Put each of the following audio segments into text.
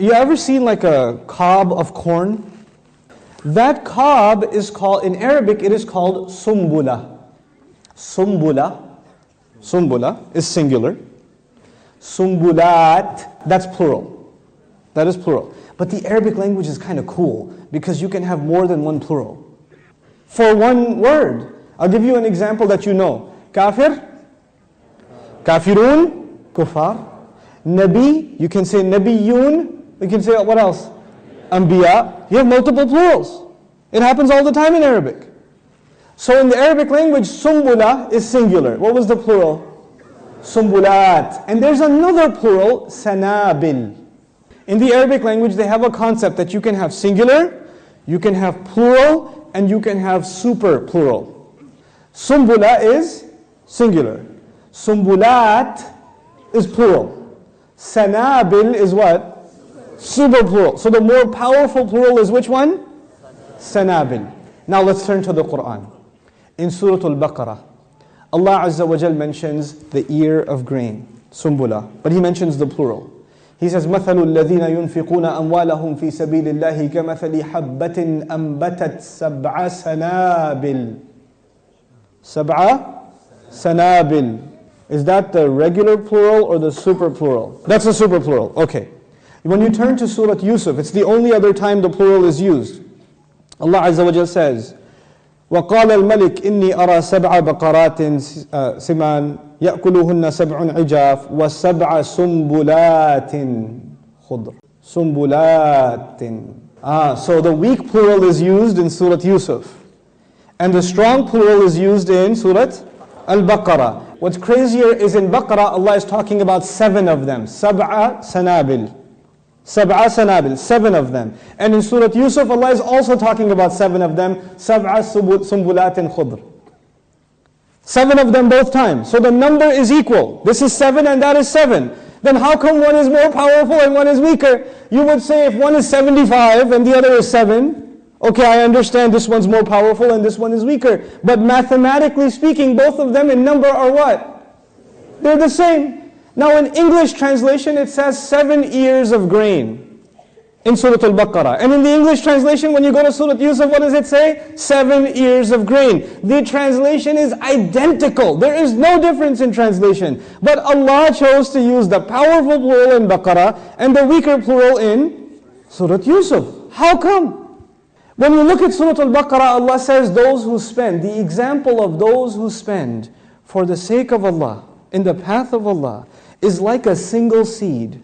You ever seen like a cob of corn? That cob is called, in Arabic it is called sumbula. Sumbula is singular. Sumbulat, that's plural. That is plural. But the Arabic language is kind of cool because you can have more than one plural for one word. I'll give you an example that you know. Kafir, kafirun, kufar. Nabi, you can say nabiyun. You can say what else? Anbiya. You have multiple plurals. It happens all the time in Arabic. So in the Arabic language, sumbula is singular. What was the plural? Sumbulat. And there's another plural, sanabil. In the Arabic language, they have a concept that you can have singular, you can have plural, and you can have super plural. Sumbula is singular. Sumbulat is plural. Sanabil is what? Super plural. So the more powerful plural is which one? Sanabil. Now let's turn to the Quran. In Surah Al-Baqarah, Allah Azza wa Jal mentions the ear of grain, sumbula, but He mentions the plural. He says, مَثَلُ الَّذِينَ يُنْفِقُونَ أَمْوَالَهُمْ فِي سَبِيلِ اللَّهِ كَمَثَلِ حَبَّةٍ أَنْبَتَتْ سَبْعَ سَنَابِلٍ. Sab'a sanabil. Is that the regular plural or the super plural? That's the super plural. Okay. When you turn to Surah Yusuf, it's the only other time the plural is used. Allah Azza wa Jal says, وَقَالَ الْمَلِكِ إِنِّي أَرَى سَبْعَ بَقَرَاتٍ سِمَانٍ يَأْكُلُهُنَّ سَبْعٌ عِجَافٌ وَسَبْعَ سُنْبُلَاتٍ خُضْرٍ. Sumbulatin. So the weak plural is used in Surah Yusuf. And the strong plural is used in Surah Al-Baqarah. What's crazier is in Baqarah, Allah is talking about 7 of them. Sab'a sanabil. Sab'a sanabil, 7 of them. And in Surah Yusuf, Allah is also talking about 7 of them. Sab'a sumbulatin khudr. 7 of them both times. So the number is equal. This is 7 and that is 7. Then how come one is more powerful and one is weaker? You would say if one is 75 and the other is 7, okay, I understand this one's more powerful and this one is weaker. But mathematically speaking, both of them in number are what? They're the same. Now in English translation, it says 7 ears of grain in Surah Al-Baqarah. And in the English translation, when you go to Surah Yusuf, what does it say? 7 ears of grain. The translation is identical. There is no difference in translation. But Allah chose to use the powerful plural in Baqarah and the weaker plural in Surah Yusuf. How come? When you look at Surah Al-Baqarah, Allah says those who spend, the example of those who spend for the sake of Allah, in the path of Allah, is like a single seed.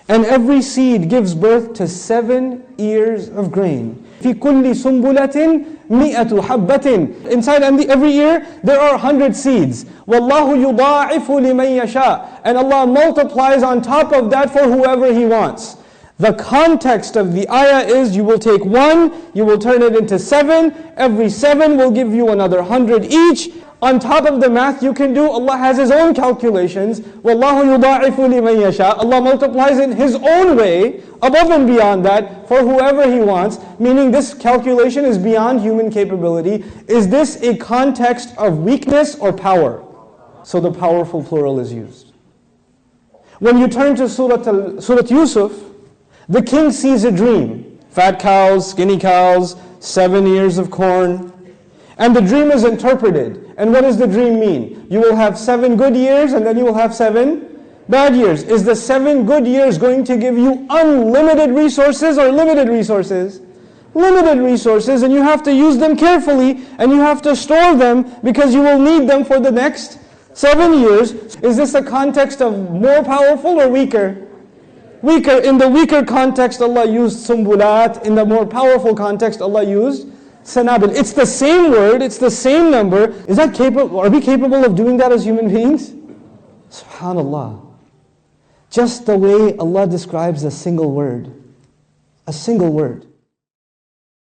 And every seed gives birth to 7 ears of grain. فِي كُلِّ سُنْبُلَةٍ مِئَةُ حَبَّةٍ. Inside every ear, there are 100 seeds. وَاللَّهُ يُضَاعِفُ لِمَنْ يَشَاءُ. And Allah multiplies on top of that for whoever He wants. The context of the ayah is you will take 1, you will turn it into 7, every 7 will give you another 100 each. On top of the math you can do, Allah has His own calculations. وَاللَّهُ يُضَاعِفُ لِمَنْ يَشَاءُ. Allah multiplies it in His own way, above and beyond that, for whoever He wants. Meaning this calculation is beyond human capability. Is this a context of weakness or power? So the powerful plural is used. When you turn to Surah Yusuf, the king sees a dream. Fat cows, skinny cows, 7 ears of corn. And the dream is interpreted. And what does the dream mean? You will have 7 good years and then you will have 7 bad years. Is the 7 good years going to give you unlimited resources or limited resources? Limited resources, and you have to use them carefully and you have to store them because you will need them for the next 7 years. Is this a context of more powerful or weaker? Weaker. In the weaker context, Allah used sumbulat. In the more powerful context, Allah used sanabil. It's the same word, it's the same number. Is that capable? Are we capable of doing that as human beings? SubhanAllah. Just the way Allah describes a single word. A single word.